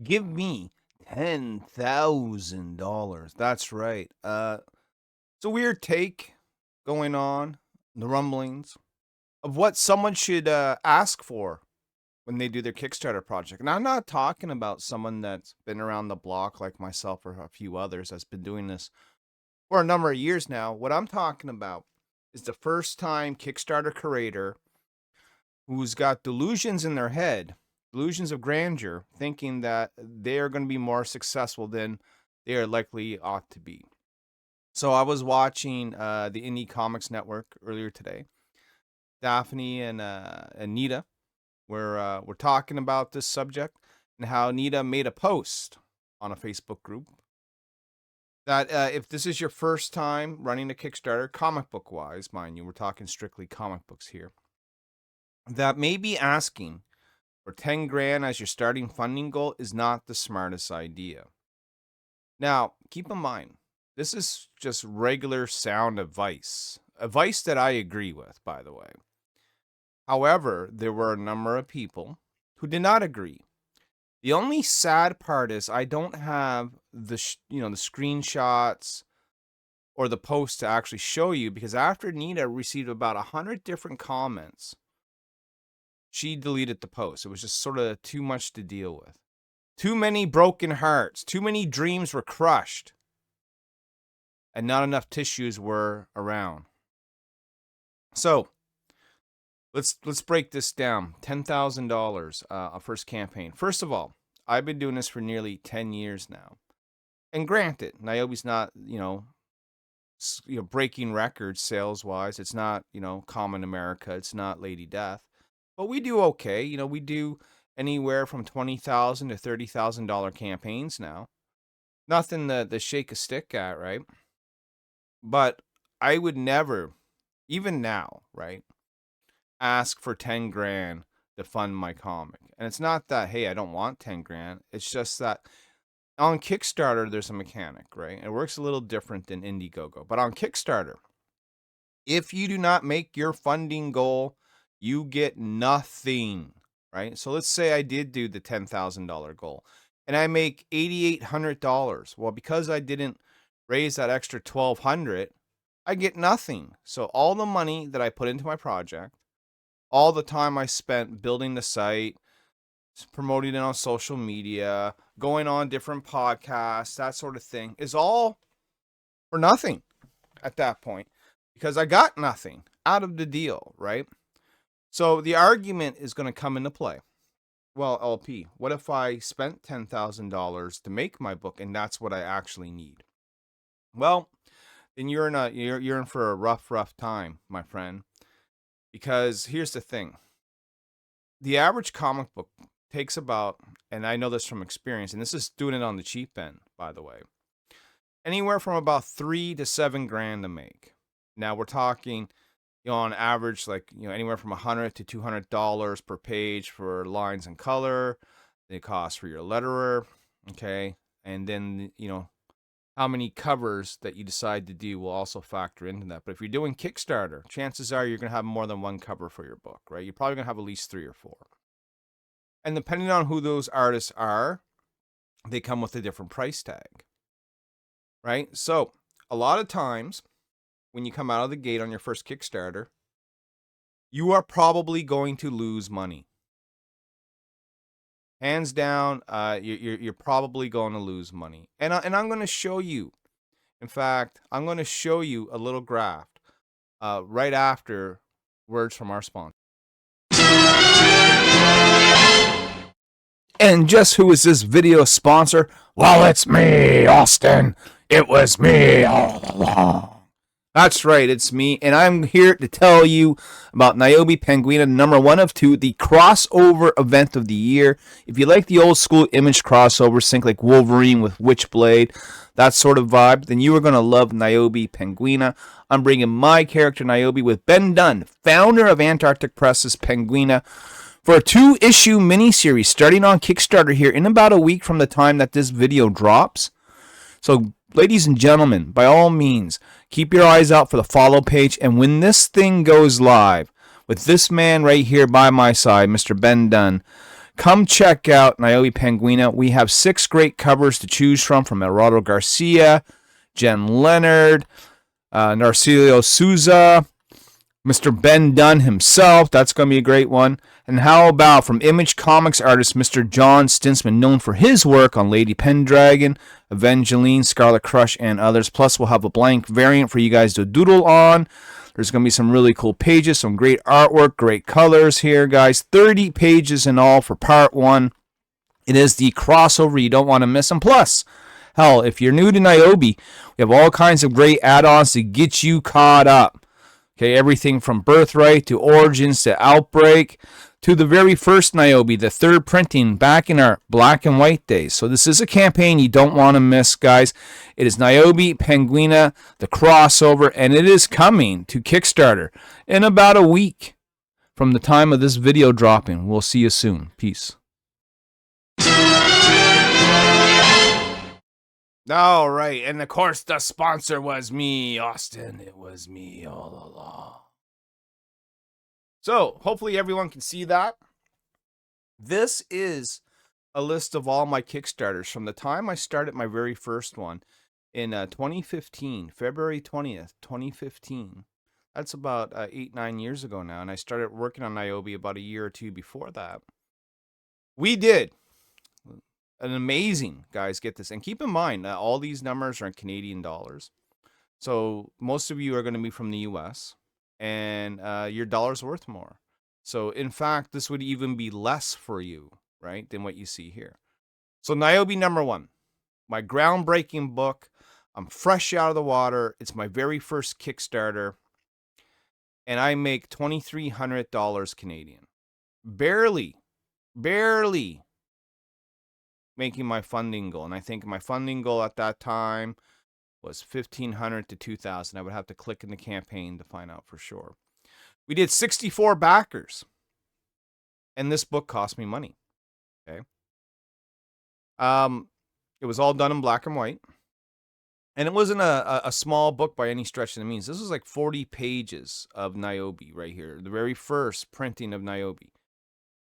Give me $10,000. That's right. It's a weird take going on, the rumblings of what someone should ask for when they do their Kickstarter project. And I'm not talking about someone that's been around the block like myself or a few others that's been doing this for a number of years now. What I'm talking about is the first time Kickstarter creator who's got delusions in their head, delusions of grandeur, thinking that they are going to be more successful than they are likely ought to be. So I was watching the Indie Comics Network earlier today. Daphne and Nita were talking about this subject and how Nita made a post on a Facebook group that if this is your first time running a Kickstarter, comic book wise, mind you, we're talking strictly comic books here, that maybe asking for 10 grand as your starting funding goal is not the smartest idea. Now, keep in mind, this is just regular sound advice that I agree with, by the way. However, there were a number of people who did not agree. The only sad part is I don't have the the screenshots or the post to actually show you, because after Nita received about 100 different comments, she deleted the post. It was just sort of too much to deal with. Too many broken hearts, too many dreams were crushed, and not enough tissues were around. So let's break this down. $10,000 a first campaign. First of all, I've been doing this for nearly 10 years now. And granted, Nyobi's not, breaking records sales wise. It's not, Common America. It's not Lady Death. But we do okay. We do anywhere from $20,000 to $30,000 campaigns now. Nothing to shake a stick at, right? But I would never, even now, right, ask for 10 grand to fund my comic. And it's not that, hey, I don't want 10 grand. It's just that on Kickstarter, there's a mechanic, right? It works a little different than Indiegogo. But on Kickstarter, if you do not make your funding goal, you get nothing, right? So let's say I did do the $10,000 goal and I make $8,800. Well, because I didn't raise that extra $1,200, I get nothing. So all the money that I put into my project, all the time I spent building the site, promoting it on social media, going on different podcasts, that sort of thing, is all for nothing at that point, because I got nothing out of the deal, right? So the argument is going to come into play. Well, LP, what if I spent $10,000 to make my book and that's what I actually need? Well, then you're in for a rough time, my friend. Because here's the thing. The average comic book takes about, and I know this from experience, and this is doing it on the cheap end, by the way, anywhere from about 3 to 7 grand to make. Now we're talking, on average, like, anywhere from $100 to $200 per page for lines and color, the cost for your letterer, okay, and then how many covers that you decide to do will also factor into that. But if you're doing Kickstarter, chances are you're going to have more than one cover for your book, right? You're probably going to have at least 3 or 4. And depending on who those artists are, they come with a different price tag, right? So a lot of times when you come out of the gate on your first Kickstarter, you are probably going to lose money. Hands down, you're probably going to lose money. And I'm going to show you. In fact, I'm going to show you a little graph right after words from our sponsor. And just who is this video sponsor? Well, it's me, Austin. It was me all along. That's right, it's me, and I'm here to tell you about Nyobi Penguina, number 1 of 2, the crossover event of the year. If you like the old school Image crossover, think like Wolverine with Witchblade, that sort of vibe, then you are going to love Nyobi Penguina. I'm bringing my character Nyobi with Ben Dunn, founder of Antarctic Press's Penguina, for a 2-issue miniseries starting on Kickstarter here in about a week from the time that this video drops. So, ladies and gentlemen, by all means, keep your eyes out for the follow page. And when this thing goes live, with this man right here by my side, Mr. Ben Dunn, come check out Nyobi Penguina. We have 6 great covers to choose from Eduardo Garcia, Jen Leonard, Narciso Souza, Mr. Ben Dunn himself. That's going to be a great one. And how about from Image Comics artist Mr. John Stinsman, known for his work on Lady Pendragon, Evangeline, Scarlet Crush, and others. Plus, we'll have a blank variant for you guys to doodle on. There's going to be some really cool pages, some great artwork, great colors here, guys. 30 pages in all for part 1. It is the crossover you don't want to miss. And plus, hell, if you're new to Nyobi, we have all kinds of great add-ons to get you caught up. Okay, everything from Birthright to Origins to Outbreak to the very first Nyobi, the 3rd printing back in our black and white days. So this is a campaign you don't want to miss, guys. It is Nyobi Penguina, the crossover, and it is coming to Kickstarter in about a week from the time of this video dropping. We'll see you soon. Peace. All right, and of course the sponsor was me, Austin. It was me all along. So, hopefully everyone can see that. This is a list of all my Kickstarters from the time I started my very first one in 2015, February 20th, 2015. That's about 8-9 years ago now, and I started working on Nyobi about a year or two before that. We did an amazing, guys, get this, and keep in mind all these numbers are in Canadian dollars. So most of you are going to be from the US, and your dollar's worth more. So in fact, this would even be less for you, right, than what you see here. So Nyobi number 1, my groundbreaking book. I'm fresh out of the water. It's my very first Kickstarter, and I make $2,300 Canadian. Barely making my funding goal. And I think my funding goal at that time was $1,500 to $2,000. I would have to click in the campaign to find out for sure. We did 64 backers, and this book cost me money. Okay. It was all done in black and white, and it wasn't a small book by any stretch of the means. This was like 40 pages of Nyobi right here, the very first printing of Nyobi.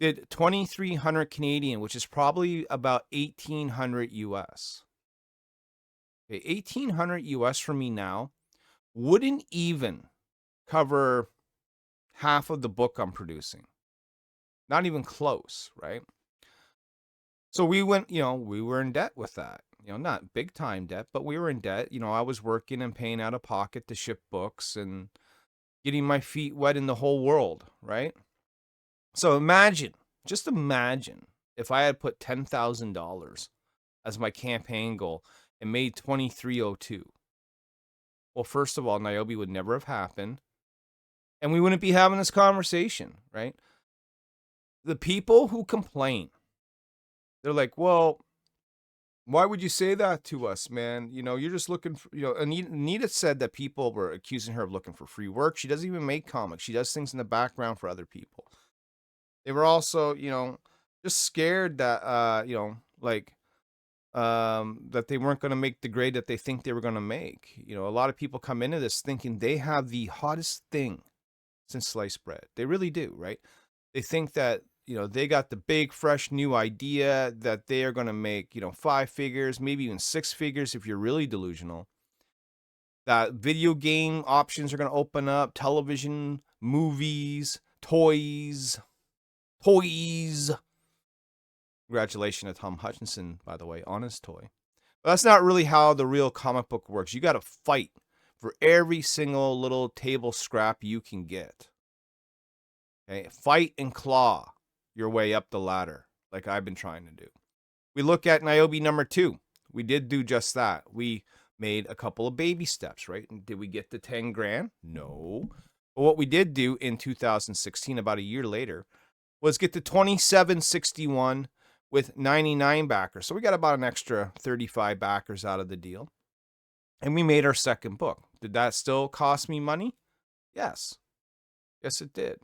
Did 2,300 Canadian, which is probably about 1,800 US. Okay, 1,800 US for me now wouldn't even cover half of the book I'm producing. Not even close, right? So we went, we were in debt with that. Not big time debt, but we were in debt. I was working and paying out of pocket to ship books and getting my feet wet in the whole world, right? So just imagine if I had put $10,000 as my campaign goal and made 2,302. Well, first of all, Nyobi would never have happened, and we wouldn't be having this conversation, right? The people who complain, they're like, well, why would you say that to us, man? You're just looking for, Anita said that people were accusing her of looking for free work. She doesn't even make comics. She does things in the background for other people. They were also, just scared that, that they weren't going to make the grade that they think they were going to make. A lot of people come into this thinking they have the hottest thing since sliced bread. They really do, right? They think that, they got the big, fresh, new idea that they are going to make, 5 figures, maybe even 6 figures if you're really delusional. That video game options are going to open up, television, movies, toys. Congratulations to Tom Hutchinson, by the way, on his toy. But that's not really how the real comic book works. You got to fight for every single little table scrap you can get. Okay? Fight and claw your way up the ladder, like I've been trying to do. We look at Nyobi number 2. We did do just that. We made a couple of baby steps, right? And did we get to 10 grand? No. But what we did do in 2016, about a year later, was get to 2761 with 99 backers. So we got about an extra 35 backers out of the deal. And we made our second book. Did that still cost me money? Yes. Yes, it did.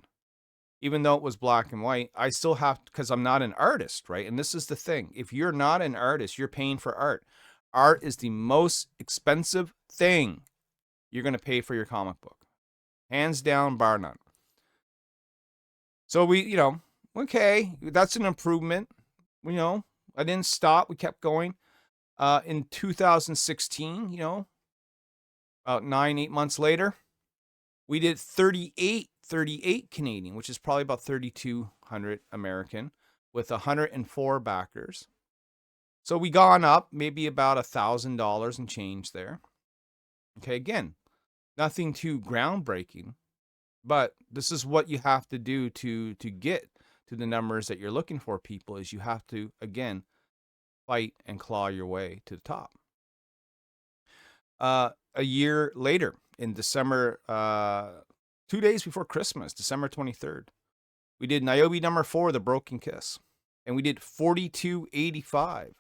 Even though it was black and white, I still have, because I'm not an artist, right? And this is the thing. If you're not an artist, you're paying for art. Art is the most expensive thing you're going to pay for your comic book. Hands down, bar none. So we, okay, that's an improvement. I didn't stop. We kept going. In 2016, about 8 months later, we did 38 Canadian, which is probably about 3,200 American, with 104 backers. So we gone up maybe about $1,000 and change there. Okay, again, nothing too groundbreaking, but this is what you have to do to get to the numbers that you're looking for, people, is you have to, again, fight and claw your way to the top. A year later, in December, 2 days before Christmas, December 23rd, we did Nyobi number 4, The Broken Kiss, and we did 42.85.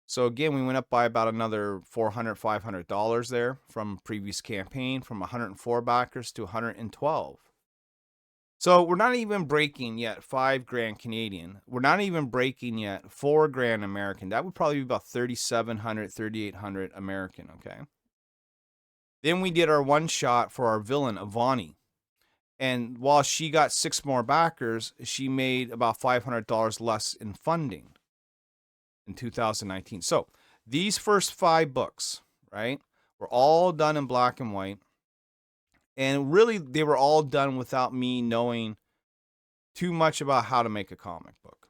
So again, we went up by about another $400, $500 there from previous campaign, from 104 backers to 112. So we're not even breaking yet $5,000 Canadian. We're not even breaking yet $4,000 American. That would probably be about 3,700, 3,800 American. Okay. Then we did our one shot for our villain, Avani. And while she got 6 more backers, she made about $500 less in funding in 2019. So these first 5 books, right, were all done in black and white. And really, they were all done without me knowing too much about how to make a comic book.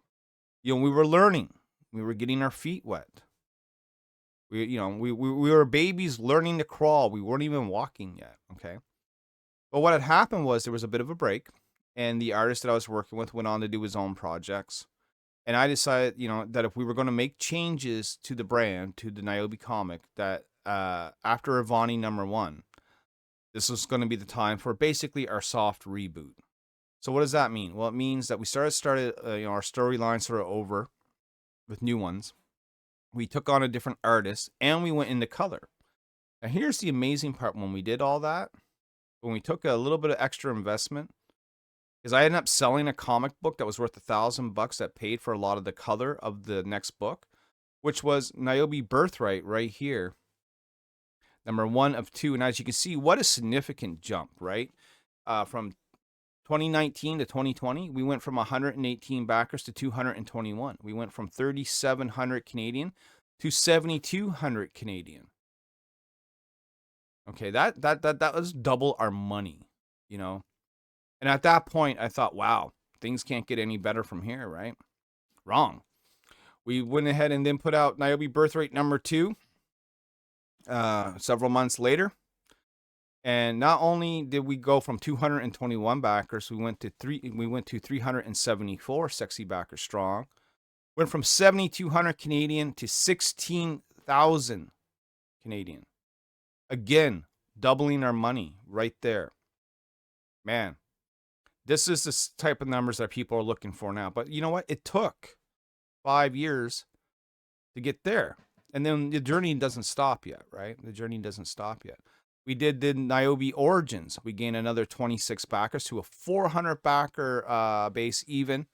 We were learning. We were getting our feet wet. We were babies learning to crawl. We weren't even walking yet, okay? But what had happened was there was a bit of a break, and the artist that I was working with went on to do his own projects. And I decided, that if we were going to make changes to the brand, to the Nyobicomic, that after Avani number 1, this was going to be the time for basically our soft reboot. So what does that mean? Well, it means that we started our storyline sort of over with new ones. We took on a different artist, and we went into color. Now, here's the amazing part. When we did all that, when we took a little bit of extra investment, is I ended up selling a comic book that was worth $1,000 that paid for a lot of the color of the next book, which was Nyobi Birthright right here. Number 1 of 2. And as you can see, what a significant jump, right? From 2019 to 2020, we went from 118 backers to 221. We went from 3,700 Canadian to 7,200 Canadian. Okay, that was double our money, And at that point, I thought, wow, things can't get any better from here, right? Wrong. We went ahead and then put out Nyobi Birthright number 2 several months later. And not only did we go from 221 backers, we went to 374 sexy backers strong. Went from 7,200 Canadian to 16,000 Canadian. Again, doubling our money right there. Man, this is the type of numbers that people are looking for now. But you know what? It took 5 years to get there. And then the journey doesn't stop yet, right? The journey doesn't stop yet. We did the Nyobi Origins. We gained another 26 backers to a 400 backer base, even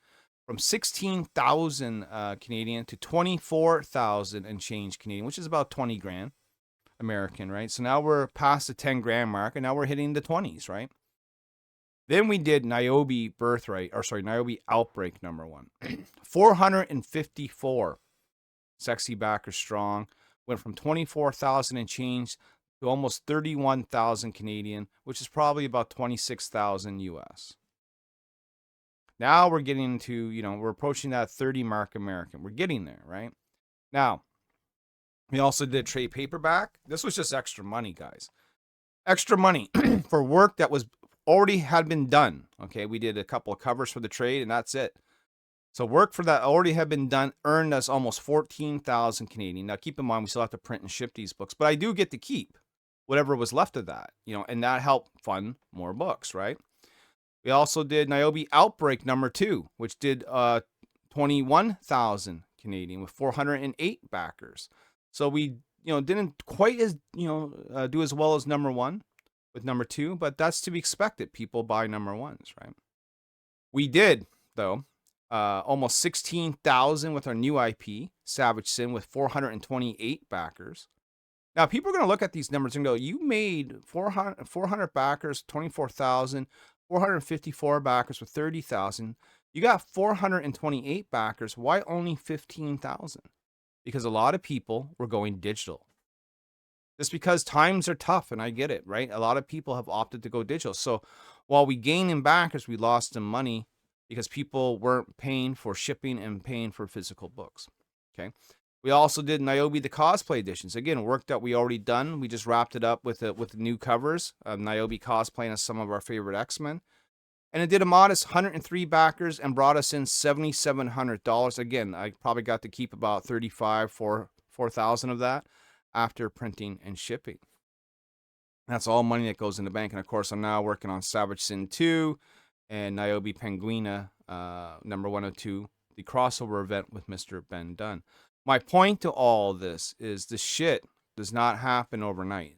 from 16,000 Canadian to 24,000 and change Canadian, which is about 20 grand American, right? So now we're past the 10 grand mark, and now we're hitting the 20s, right? Then we did Nyobi Outbreak number 1. 454 sexy backers strong. Went from 24,000 and change to almost 31,000 Canadian, which is probably about 26,000 US. Now we're getting into, we're approaching that 30 mark American. We're getting there, right? Now, we also did trade paperback. This was just extra money, guys. Extra money for work that was already had been done. Okay, we did a couple of covers for the trade, and that's it. So work for that already had been done earned us almost 14,000 Canadian. Now keep in mind, we still have to print and ship these books, but I do get to keep whatever was left of that, and that helped fund more books, right? We also did Nyobi Outbreak number 2, which did 21,000 Canadian with 408 backers. So we, didn't quite as, do as well as number 1 with number 2, but that's to be expected. People buy number 1s, right? We did, though, almost 16,000 with our new IP, Savage Sin, with 428 backers. Now, people are going to look at these numbers and go, you made 400 backers, 24,000, 454 backers with 30,000. You got 428 backers. Why only 15,000? Because a lot of people were going digital. Just because times are tough, and I get it, right? A lot of people have opted to go digital. So while we gained in backers, we lost in money because people weren't paying for shipping and paying for physical books. Okay. We also did Nyobi the cosplay editions. Again, work that we already done. We just wrapped it up with the new covers. Nyobi cosplaying as some of our favorite X-Men. And it did a modest 103 backers and brought us in $7,700. Again, I probably got to keep about 4,000 of that after printing and shipping. That's all money that goes in the bank. And of course, I'm now working on Savage Sin 2 and Niobe Penguina, number 102, the crossover event with Mr. Ben Dunn. My point to all this is the shit does not happen overnight.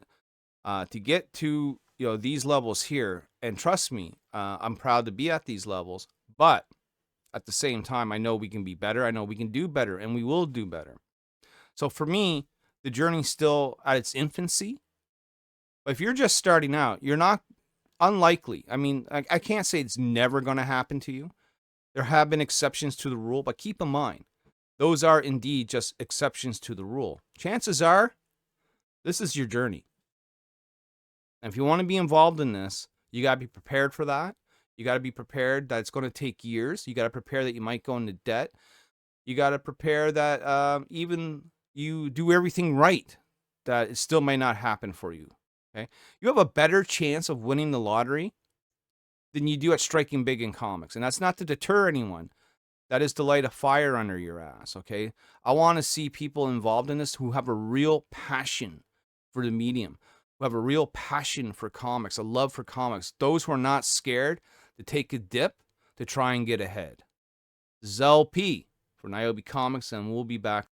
To get to these levels here, and trust me, I'm proud to be at these levels, but at the same time, I know we can be better. I know we can do better, and we will do better. So for me, the journey's still at its infancy. But if you're just starting out, you're not unlikely. I mean, I can't say it's never going to happen to you. There have been exceptions to the rule, but keep in mind, those are indeed just exceptions to the rule. Chances are, this is your journey. And if you want to be involved in this, you got to be prepared for that. You got to be prepared that it's going to take years. You got to prepare that you might go into debt. You got to prepare that even you do everything right, that it still may not happen for you. Okay? You have a better chance of winning the lottery than you do at striking big in comics. And that's not to deter anyone. That is to light a fire under your ass, okay? I want to see people involved in this who have a real passion for the medium, who have a real passion for comics, a love for comics. Those who are not scared to take a dip to try and get ahead. This is LP for Nyobicomics, and we'll be back